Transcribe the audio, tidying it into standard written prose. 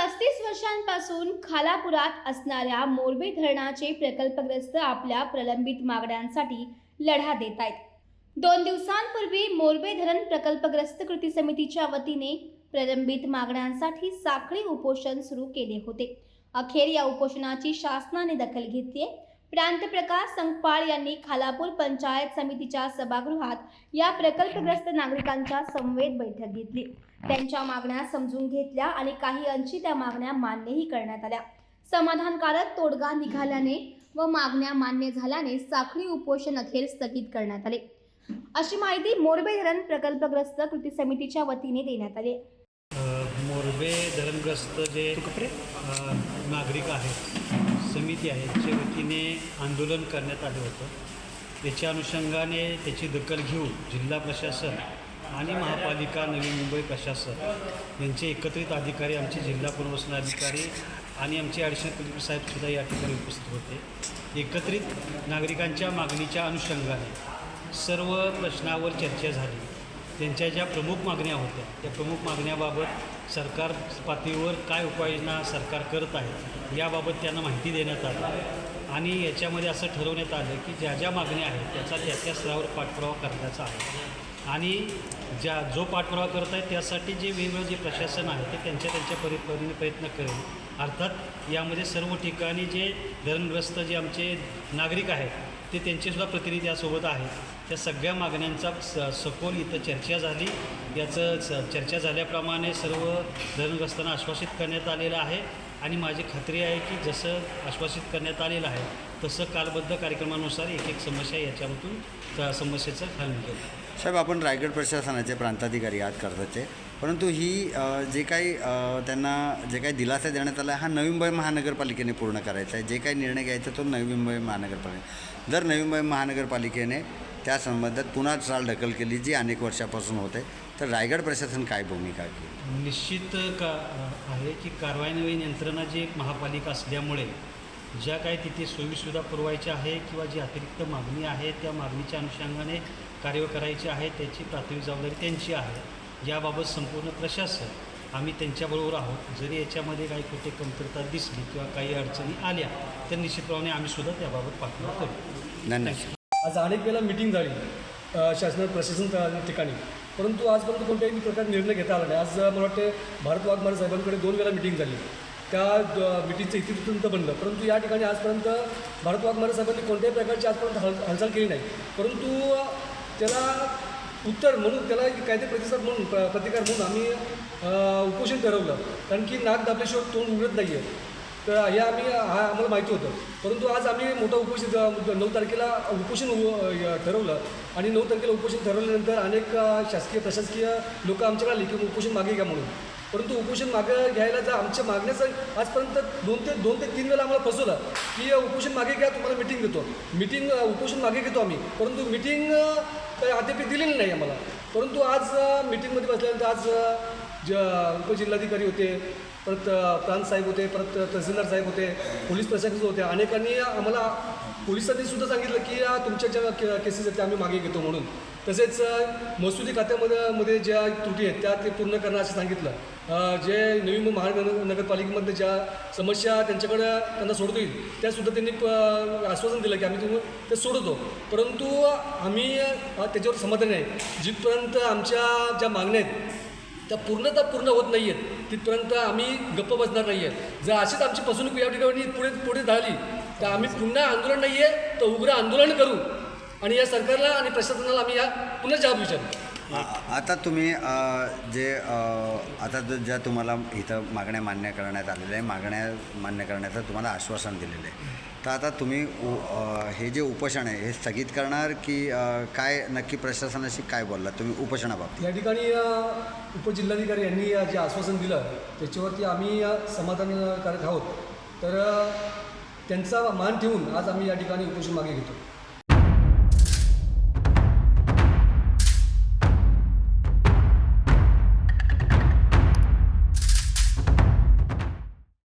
35 वर्षांपासून खालापुरात असणाऱ्या मोरबे धरणाचे प्रकल्पग्रस्त आपल्या प्रलंबित मागण्यांसाठी लढा देत आहेत. 2 दिवसांपूर्वी मोरबे धरण प्रकल्पग्रस्त कृती समितीच्या वतीने प्रलंबित मागण्यांसाठी साखळी उपोषण सुरू केले होते. अखेर या उपोषणाची शासनाने दखल घेतली आहे. प्रांतप्रकाश संकपाळ यांनी खालापूर पंचायत समितीच्या सभागृहात या प्रकल्पग्रस्त नागरिकांच्या समवेत बैठक घेतली. त्यांच्या मागण्या समजून घेतल्या आणि काही अंशी त्या मागण्या मान्यही करण्यात आल्या. समाधानकारक तोडगा निघाल्याने व मागण्या मान्य झाल्याने साखळी उपोषण अखेर स्थगित करण्यात आले, अशी माहिती मोरबे धरण प्रकल्पग्रस्त कृती समितीच्या वतीने देण्यात आली. मोरबे धरणग्रस्त जे नागरिक आहेत, समिती आहे, त्याच्या वतीने आंदोलन करण्यात आलं होतं. त्याच्या अनुषंगाने त्याची दखल घेऊन जिल्हा प्रशासन आणि महापालिका नवी मुंबई प्रशासन यांचे एकत्रित अधिकारी, आमचे जिल्हा पुनर्वसन अधिकारी आणि आमचे ॲडिशनल कलेक्टर साहेबसुद्धा या ठिकाणी उपस्थित होते. एकत्रित नागरिकांच्या मागणीच्या अनुषंगाने सर्व प्रश्नावर चर्चा झाली. त्यांच्या ज्या प्रमुख मागण्या होत्या त्या प्रमुख मागण्याबाबत सरकार पातळीवर काय उपाययोजना सरकार करत आहे याबाबत त्यांना माहिती देण्यात आली आणि याच्यामध्ये असं ठरवण्यात आलं की ज्या ज्या मागण्या आहेत त्याचा त्या स्तरावर पाठपुरावा करण्याचा आहे आणि जो पाठपुरावा करत आहे त्यासाठी जे वेगवेगळे जे प्रशासन आहे ते त्यांच्या परीने प्रयत्न करेल. अर्थात यामध्ये सर्व ठिकाणी जे धरणग्रस्त जे आमचे नागरिक आहेत ते त्यांचेसुद्धा प्रतिनिधी यासोबत आहेत. त्या सगळ्या मागण्यांचा सखोल इथं चर्चा झाली. याचं चर्चा झाल्याप्रमाणे सर्व धरणग्रस्तांना आश्वासित करण्यात आलेलं आहे आणि माझी खात्री आहे की जसं आश्वासित करण्यात आलेलं आहे तसं कालबद्ध कार्यक्रमानुसार एक समस्या याच्यामधून त्या समस्येचं हल निघेल. साहेब, आपण रायगड प्रशासनाचे प्रांताधिकारी आहात कर्जतचे, परंतु ही जे काही त्यांना जे काही दिलासा देण्यात आला हा नवी मुंबई महानगरपालिकेने पूर्ण करायचा आहे. जे काही निर्णय घ्यायचा तो नवी मुंबई महानगरपालिका. जर नवी मुंबई महानगरपालिकेने त्या संबंधात पुन्हा चालढकल केली जी अनेक वर्षापासून होते तर रायगड प्रशासन काय भूमिका घेईल? निश्चित आहे की कारवाईनवीन यंत्रणा जी एक महापालिका असल्यामुळे ज्या काही तिथे सोयीसुविधा पुरवायच्या आहे किंवा जी अतिरिक्त मागणी आहे त्या मागणीच्या अनुषंगाने कार्य करायचे आहे त्याची प्राथमिक जबाबदारी त्यांची आहे. याबाबत संपूर्ण प्रशासन आम्ही त्यांच्याबरोबर आहोत. जरी याच्यामध्ये काही कुठे कमतरता दिसली किंवा काही अडचणी आल्या तर निश्चितप्रमाणे आम्हीसुद्धा त्याबाबत पाठपुरावा करू. धन्यवाद. आज अनेक वेळा मिटिंग झाली शासन प्रशासन ठिकाणी, परंतु आजपर्यंत कोणत्याही प्रकारे निर्णय घेता आला नाही. आज मला वाटते भारत वाघमारे साहेबांकडे 2 वेळा मिटिंग झाली. त्या मिटिंगचं इतिवृत्त बनलं, परंतु या ठिकाणी आजपर्यंत भारत वाघमारे साहेबांनी कोणत्याही प्रकारची आजपर्यंत हालचाल केली नाही. परंतु त्याला उत्तर म्हणून त्याला काहीतरी प्रतिसाद म्हणून प्रतिकार म्हणून आम्ही उपोषण ठरवलं. कारण की नाक दाबल्याशिवाय तोंड उघडत नाही आहे. तर हे आम्हाला माहिती होतं. परंतु आज आम्ही मोठं उपोषण 9 तारखेला उपोषण ठरवलं आणि 9 तारखेला उपोषण ठरवल्यानंतर अनेक शासकीय प्रशासकीय लोक आमच्याकडे आली की उपोषण मागे घ्या म्हणून. परंतु उपोषण मागे घ्यायला जर आमच्या मागण्याचं आजपर्यंत 2 ते 3 वेळा आम्हाला फसवलं की उपोषण मागे घ्या, तुम्हाला मिटिंग देतो, उपोषण मागे घेतो आम्ही. परंतु मिटिंग काही अद्याप दिलेली नाही आम्हाला. परंतु आज मिटिंगमध्ये बसल्यानंतर आज उपजिल्हाधिकारी होते, परत प्रांत साहेब होते, परत तहसीलदार साहेब होते, पोलीस प्रशासन होते. अनेकांनी आम्हाला पोलिसांनी सुद्धा सांगितलं की तुमच्या ज्या केसेस आहेत त्या आम्ही मागे घेतो म्हणून. तसेच महसुली खात्यामध्ये ज्या त्रुटी आहेत त्या ते पूर्ण करणं असं सांगितलं. जे नवी मुंबई महानगरपालिकेमध्ये ज्या समस्या त्यांना सोडता येईल त्यासुद्धा त्यांनी आश्वासन दिलं की आम्ही ते सोडवतो. परंतु आम्ही त्याच्यावर समाधानी आहे. जिथपर्यंत आमच्या ज्या मागण्या आहेत त्या पूर्ण होत नाही आहेत तिथपर्यंत आम्ही गप्प बसणार नाही आहे. जर अशीच आमची फसवणूक या ठिकाणी पुढे झाली तर आम्ही पुन्हा आंदोलन नाही आहे तर उग्र आंदोलन करू आणि या सरकारला आणि प्रशासनाला आम्ही पुन्हा जबाब विचारू. आता तुम्ही आता ज्या तुम्हाला इथं मागण्या मान्य करण्यात आलेल्या आहे, मागण्या मान्य करण्याचं तुम्हाला आश्वासन दिलेलं आहे, तर आता तुम्ही हे जे उपोषण आहे हे स्थगित करणार की काय नक्की प्रशासनाशी काय बोलला तुम्ही उपोषणाबाबत? या ठिकाणी उपजिल्हाधिकारी यांनी जे आश्वासन दिलं त्याच्यावरती आम्ही समाधानकारक आहोत. तर त्यांचा मान ठेवून आज आम्ही या ठिकाणी उपोषण मागे घेतो.